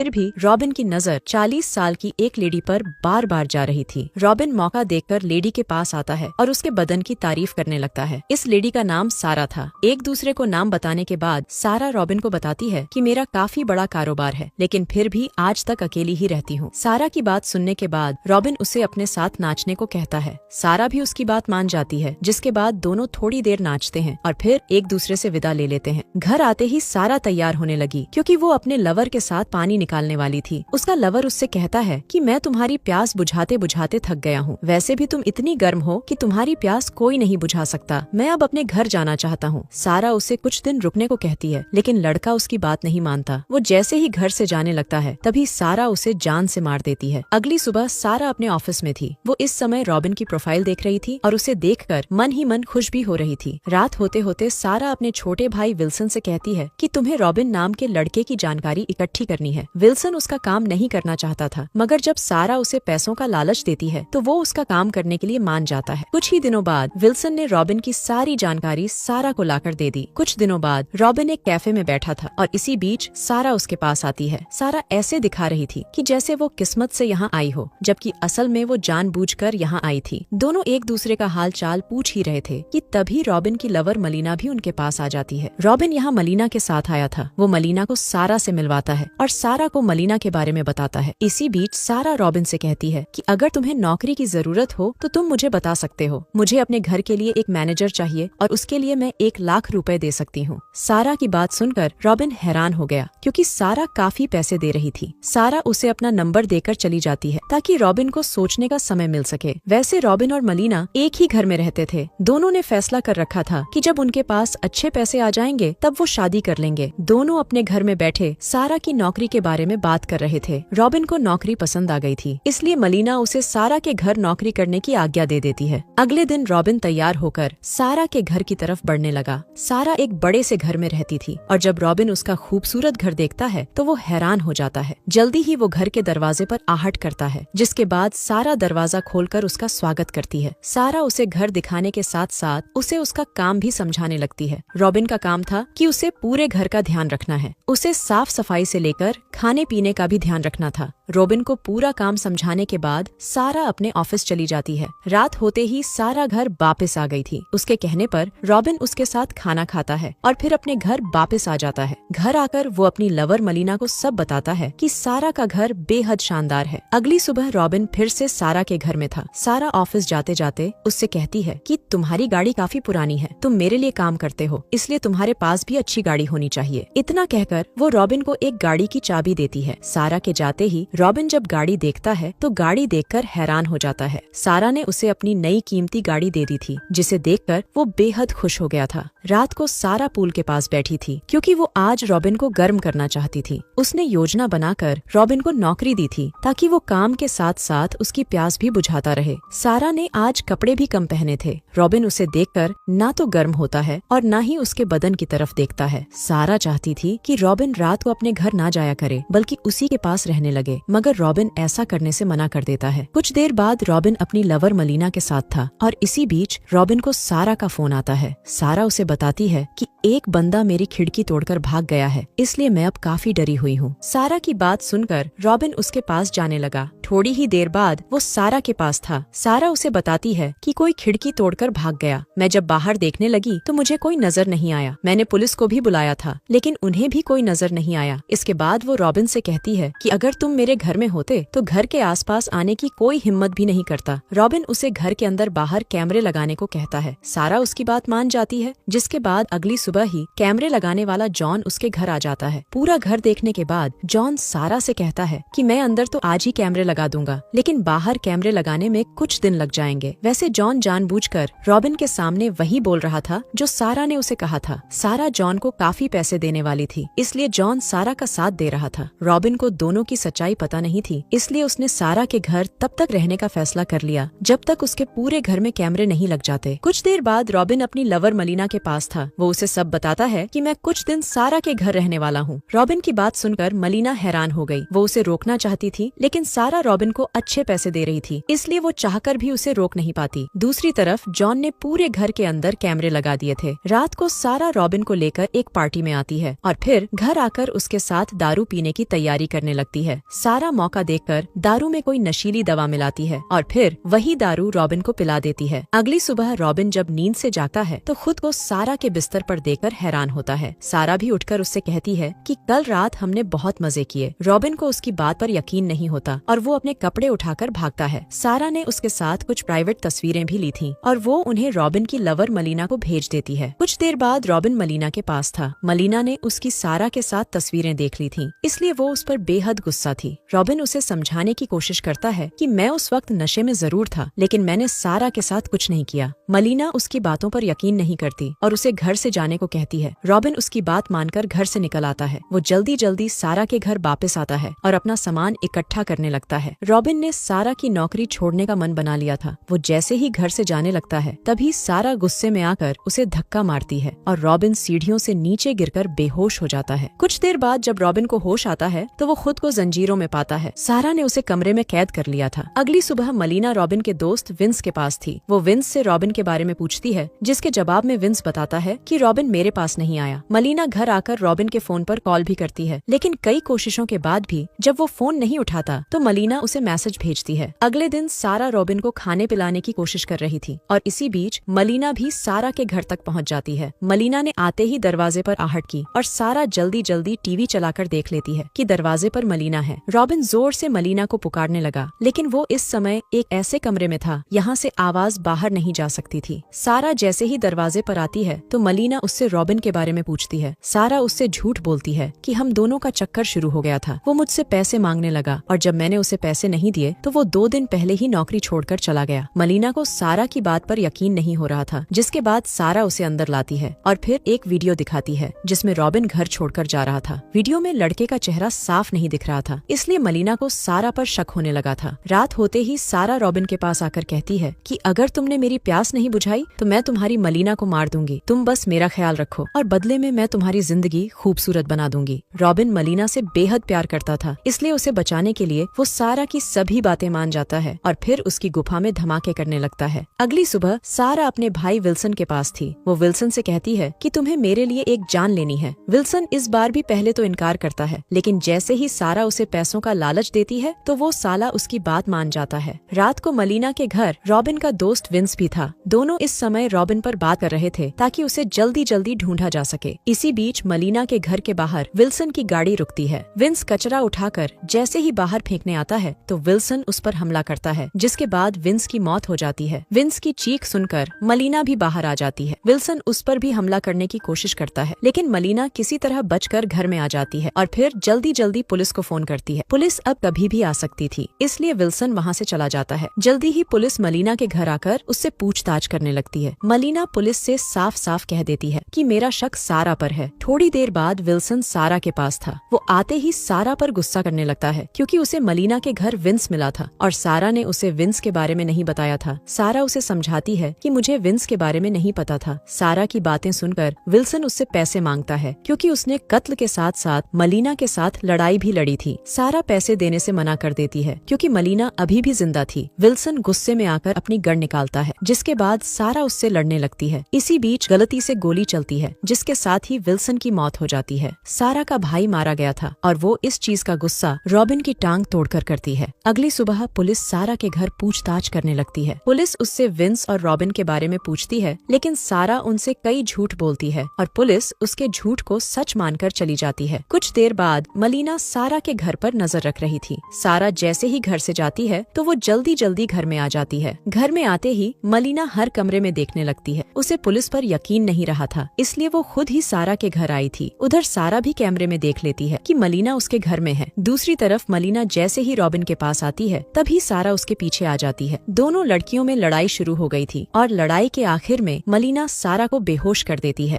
फिर भी रॉबिन की नजर 40 साल की एक लेडी पर बार बार जा रही थी। रॉबिन मौका देखकर लेडी के पास आता है और उसके बदन की तारीफ करने लगता है। इस लेडी का नाम सारा था। एक दूसरे को नाम बताने के बाद सारा रॉबिन को बताती है कि मेरा काफी बड़ा कारोबार है, लेकिन फिर भी आज तक अकेली ही रहती हूँ। सारा की बात सुनने के बाद रॉबिन उसे अपने साथ नाचने को कहता है। सारा भी उसकी बात मान जाती है, जिसके बाद दोनों थोड़ी देर नाचते हैं और फिर एक दूसरे से विदा ले लेते हैं। घर आते ही सारा तैयार होने लगी, क्योंकि वो अपने लवर के साथ पानी निकालने वाली थी। उसका लवर उससे कहता है कि मैं तुम्हारी प्यास बुझाते बुझाते थक गया हूँ। वैसे भी तुम इतनी गर्म हो कि तुम्हारी प्यास कोई नहीं बुझा सकता। मैं अब अपने घर जाना चाहता हूँ। सारा उसे कुछ दिन रुकने को कहती है, लेकिन लड़का उसकी बात नहीं मानता। वो जैसे ही घर से जाने लगता है, तभी सारा उसे जान से मार देती है। अगली सुबह सारा अपने ऑफिस में थी। वो इस समय रॉबिन की प्रोफाइल देख रही थी और उसे देखकर मन ही मन खुश भी हो रही थी। रात होते होते सारा अपने छोटे भाई विल्सन से कहती है कि तुम्हें रॉबिन नाम के लड़के की जानकारी इकट्ठी करनी है। विल्सन उसका काम नहीं करना चाहता था, मगर जब सारा उसे पैसों का लालच देती है तो वो उसका काम करने के लिए मान जाता है। कुछ ही दिनों बाद विल्सन ने रॉबिन की सारी जानकारी सारा को लाकर दे दी। कुछ दिनों बाद रॉबिन एक कैफे में बैठा था और इसी बीच सारा उसके पास आती है। सारा ऐसे दिखा रही थी कि जैसे वो किस्मत से यहाँ आई हो, जबकि असल में वो जानबूझकर यहाँ आई थी। दोनों एक दूसरे का हाल चाल पूछ ही रहे थे कि तभी रॉबिन की लवर मलीना भी उनके पास आ जाती है। रॉबिन यहाँ मलीना के साथ आया था। वो मलीना को सारा से मिलवाता है और सारा को मलीना के बारे में बताता है। इसी बीच सारा रॉबिन से कहती है कि अगर तुम्हें नौकरी की जरूरत हो तो तुम मुझे बता सकते हो। मुझे अपने घर के लिए एक मैनेजर चाहिए और उसके लिए मैं 1 लाख रुपए दे सकती हूँ। सारा की बात सुनकर रॉबिन हैरान हो गया, क्योंकि सारा काफी पैसे दे रही थी। सारा उसे अपना नंबर देकर चली जाती है ताकि रॉबिन को सोचने का समय मिल सके। वैसे रॉबिन और मलीना एक ही घर में रहते थे। दोनों ने फैसला कर रखा था कि जब उनके पास अच्छे पैसे आ जाएंगे तब वो शादी कर लेंगे। दोनों अपने घर में बैठे सारा की नौकरी के बारे में बात कर रहे थे। रॉबिन को नौकरी पसंद आ गई थी, इसलिए मलीना उसे सारा के घर नौकरी करने की आज्ञा दे देती है। अगले दिन रॉबिन तैयार होकर सारा के घर की तरफ बढ़ने लगा। सारा एक बड़े से घर में रहती थी और जब रॉबिन उसका खूबसूरत घर देखता है तो वो हैरान हो जाता है। जल्दी ही वो घर के दरवाजे पर आहट करता है, जिसके बाद सारा दरवाजा खोलकर उसका स्वागत करती है। सारा उसे घर दिखाने के साथ साथ उसे उसका काम भी समझाने लगती है। रॉबिन का काम था कि उसे पूरे घर का ध्यान रखना है। उसे साफ सफाई से लेकर खाने पीने का भी ध्यान रखना था। रॉबिन को पूरा काम समझाने के बाद सारा अपने ऑफिस चली जाती है। रात होते ही सारा घर वापस आ गई थी। उसके कहने पर रॉबिन उसके साथ खाना खाता है और फिर अपने घर वापस आ जाता है। घर आकर वो अपनी लवर मलीना को सब बताता है कि सारा का घर बेहद शानदार है। अगली सुबह रॉबिन फिर से सारा के घर में था। सारा ऑफिस जाते जाते उससे कहती है कि तुम्हारी गाड़ी काफी पुरानी है, तुम मेरे लिए काम करते हो, इसलिए तुम्हारे पास भी अच्छी गाड़ी होनी चाहिए। इतना कहकर वो रॉबिन को एक गाड़ी की चाबी देती है। सारा के जाते ही रॉबिन जब गाड़ी देखता है तो गाड़ी देखकर हैरान हो जाता है। सारा ने उसे अपनी नई कीमती गाड़ी दे दी थी, जिसे देखकर वो बेहद खुश हो गया था। रात को सारा पूल के पास बैठी थी, क्योंकि वो आज रॉबिन को गर्म करना चाहती थी। उसने योजना बनाकर रॉबिन को नौकरी दी थी ताकि वो काम के साथ साथ उसकी प्यास भी बुझाता रहे। सारा ने आज कपड़े भी कम पहने थे। रॉबिन उसे देखकर ना तो गर्म होता है और ना ही उसके बदन की तरफ देखता है। सारा चाहती थी कि रॉबिन रात को अपने घर ना जाया करे, बल्कि उसी के पास रहने लगे, मगर रॉबिन ऐसा करने से मना कर देता है। कुछ देर बाद रॉबिन अपनी लवर मलीना के साथ था और इसी बीच रॉबिन को सारा का फोन आता है। सारा उसे बताती है कि एक बंदा मेरी खिड़की तोड़कर भाग गया है, इसलिए मैं अब काफी डरी हुई हूँ। सारा की बात सुनकर रॉबिन उसके पास जाने लगा। थोड़ी ही देर बाद वो सारा के पास था। सारा उसे बताती है कि कोई खिड़की तोड़कर भाग गया। मैं जब बाहर देखने लगी तो मुझे कोई नजर नहीं आया। मैंने पुलिस को भी बुलाया था, लेकिन उन्हें भी कोई नजर नहीं आया। इसके बाद वो रॉबिन से कहती है कि अगर तुम मेरे घर में होते तो घर के आसपास आने की कोई हिम्मत भी नहीं करता। रॉबिन उसे घर के अंदर बाहर कैमरे लगाने को कहता है। सारा उसकी बात मान जाती है, जिसके बाद अगली सुबह ही कैमरे लगाने वाला जॉन उसके घर आ जाता है। पूरा घर देखने के बाद जॉन सारा से कहता है कि मैं अंदर तो आज ही कैमरे लगा दूंगा, लेकिन बाहर कैमरे लगाने में कुछ दिन लग जाएंगे। वैसे जॉन जानबूझकर रॉबिन के सामने वही बोल रहा था जो सारा ने उसे कहा था। सारा जॉन को काफी पैसे देने वाली थी, इसलिए जॉन सारा का साथ दे रहा था। रॉबिन को दोनों की सच्चाई पता नहीं थी, इसलिए उसने सारा के घर तब तक रहने का फैसला कर लिया जब तक उसके पूरे घर में कैमरे नहीं लग जाते। कुछ देर बाद रॉबिन अपनी लवर मलीना के पास था। वो उसे सब बताता है कि मैं कुछ दिन सारा के घर रहने वाला हूँ। रॉबिन की बात सुनकर मलीना हैरान हो गई। वो उसे रोकना चाहती थी, लेकिन सारा रॉबिन को अच्छे पैसे दे रही थी, इसलिए वो चाहकर भी उसे रोक नहीं पाती। दूसरी तरफ जॉन ने पूरे घर के अंदर कैमरे लगा दिए थे। रात को सारा रॉबिन को लेकर एक पार्टी में आती है और फिर घर आकर उसके साथ दारू पीने की तैयारी करने लगती है। सारा मौका देखकर दारू में कोई नशीली दवा मिलाती है और फिर वही दारू रॉबिन को पिला देती है। अगली सुबह रॉबिन जब नींद से जागता है तो खुद को सारा के बिस्तर पर देखकर हैरान होता है। सारा भी उठकर उससे कहती है कि कल रात हमने बहुत मजे किए। रॉबिन को उसकी बात पर यकीन नहीं होता और वो अपने कपड़े उठाकर भागता है। सारा ने उसके साथ कुछ प्राइवेट तस्वीरें भी ली थीं और वो उन्हें रॉबिन की लवर मलीना को भेज देती है। कुछ देर बाद रॉबिन मलीना के पास था। मलीना ने उसकी सारा के साथ तस्वीरें देख ली थीं, इसलिए वो उस पर बेहद गुस्सा थी। रॉबिन उसे समझाने की कोशिश करता है कि मैं उस वक्त नशे में जरूर था, लेकिन मैंने सारा के साथ कुछ नहीं किया। मलीना उसकी बातों पर यकीन नहीं करती और उसे घर से जाने को कहती है। रॉबिन उसकी बात मानकर घर से निकल आता है। वो जल्दी जल्दी सारा के घर वापस आता है और अपना सामान इकट्ठा करने लगता है। रॉबिन ने सारा की नौकरी छोड़ने का मन बना लिया था। वो जैसे ही घर से जाने लगता है तभी सारा गुस्से में आकर उसे धक्का मारती है और रॉबिन सीढ़ियों से नीचे गिरकर बेहोश हो जाता है। कुछ देर बाद जब रॉबिन को होश आता है तो वो खुद को जंजीरों में पाता है। सारा ने उसे कमरे में कैद कर लिया था। अगली सुबह मलीना रॉबिन के दोस्त विंस के पास थी। वो विंस से रॉबिन के बारे में पूछती है, जिसके जवाब में विंस बताता है कि रॉबिन मेरे पास नहीं आया। मलीना घर आकर रॉबिन के फोन पर कॉल भी करती है, लेकिन कई कोशिशों के बाद भी जब वो फोन नहीं उठाता तो मलीना उसे मैसेज भेजती है। अगले दिन सारा रॉबिन को खाने पिलाने की कोशिश कर रही थी और इसी बीच मलीना भी सारा के घर तक पहुंच जाती है। मलीना ने आते ही दरवाजे पर आहट की और सारा जल्दी जल्दी टीवी चलाकर देख लेती है कि दरवाजे पर मलीना है। रॉबिन जोर से मलीना को पुकारने लगा, लेकिन वो इस समय एक ऐसे कमरे में था यहाँ से आवाज बाहर नहीं जा सकती थी। सारा जैसे ही दरवाजे पर आती है तो मलीना उससे रॉबिन के बारे में पूछती है। सारा उससे झूठ बोलती है कि हम दोनों का चक्कर शुरू हो गया था। वो मुझसे पैसे मांगने लगा और जब मैंने उसे पैसे नहीं दिए तो वो 2 दिन पहले ही नौकरी छोड़कर चला गया। मलीना को सारा की बात पर यकीन नहीं हो रहा था, जिसके बाद सारा उसे अंदर लाती है और फिर एक वीडियो दिखाती है जिसमें रॉबिन घर छोड़कर जा रहा था। वीडियो में लड़के का चेहरा साफ नहीं दिख रहा था, इसलिए मलीना को सारा पर शक होने लगा था। रात होते ही सारा रॉबिन के पास आकर कहती है कि अगर तुमने मेरी प्यास नहीं बुझाई तो मैं तुम्हारी मलीना को मार दूंगी। तुम बस मेरा ख्याल रखो और बदले में मैं तुम्हारी जिंदगी खूबसूरत बना दूंगी। रॉबिन मलीना से बेहद प्यार करता था, इसलिए उसे बचाने के लिए वो सारा की सभी बातें मान जाता है और फिर उसकी गुफा में धमाके करने लगता है। अगली सुबह सारा अपने भाई विल्सन के पास थी। वो विल्सन से कहती है कि तुम्हें मेरे लिए एक जान लेनी है। विल्सन इस बार भी पहले तो इनकार करता है, लेकिन जैसे ही सारा उसे पैसों का लालच देती है तो वो साला उसकी बात मान जाता है। रात को मलीना के घर रॉबिन का दोस्त विंस भी था। दोनों इस समय रॉबिन पर बात कर रहे थे ताकि उसे जल्दी जल्दी ढूंढा जा सके। इसी बीच मलीना के घर के बाहर विल्सन की गाड़ी रुकती है। विंस कचरा उठाकर जैसे ही बाहर फेंकने आता है तो विल्सन उस पर हमला करता है, जिसके बाद विंस की मौत हो जाती है। विंस की चीख सुनकर मलीना भी बाहर आ जाती है। विल्सन उस पर भी हमला करने की कोशिश करता है, लेकिन मलीना किसी तरह बचकर घर में आ जाती है और फिर जल्दी जल्दी पुलिस को फोन करती है। पुलिस अब कभी भी आ सकती थी, इसलिए विल्सन वहाँ से चला जाता है। जल्दी ही पुलिस मलीना के घर आकर उससे पूछताछ करने लगती है। मलीना पुलिस से साफ साफ कह देती है कि मेरा शक सारा पर है। थोड़ी देर बाद विल्सन सारा के पास था। वो आते ही सारा पर गुस्सा करने लगता है क्योंकि उसे मलीना के घर विंस मिला था और सारा ने उसे विंस के बारे में नहीं बताया था। सारा उसे समझाती है कि मुझे विंस के बारे में नहीं पता था। सारा की बातें सुनकर विल्सन उससे पैसे मांगता है क्योंकि उसने कत्ल के साथ साथ मलीना के साथ लड़ाई भी लड़ी थी। सारा पैसे देने से मना कर देती है क्योंकि मलीना अभी भी जिंदा थी। विल्सन गुस्से में आकर अपनी गन निकालता है, जिसके बाद सारा उससे लड़ने लगती है। इसी बीच गलती से गोली चलती है, जिसके साथ ही विल्सन की मौत हो जाती है। सारा का भाई मारा गया था और वो इस चीज का गुस्सा रॉबिन की टांग तोड़कर करती है। अगली सुबह पुलिस सारा के घर पूछताछ करने लगती है। पुलिस उससे विंस और रॉबिन के बारे में पूछती है, लेकिन सारा उनसे कई झूठ बोलती है और पुलिस उसके झूठ को सच मानकर चली जाती है। कुछ देर बाद मलीना सारा के घर पर नजर रख रही थी। सारा जैसे ही घर से जाती है तो वो जल्दी जल्दी घर में आ जाती है। घर में आते ही मलीना हर कमरे में देखने लगती है। उसे पुलिस पर यकीन नहीं रहा था, इसलिए वो खुद ही सारा के घर आई थी। उधर सारा भी कैमरे में देख लेती है कि मलीना उसके घर में है। दूसरी तरफ मलीना जैसे ही रॉबिन के पास आती है तभी सारा उसके पीछे आ जाती है। दोनों लड़कियों में लड़ाई शुरू हो गई थी और लड़ाई के आखिर में मलीना सारा को बेहोश कर देती है।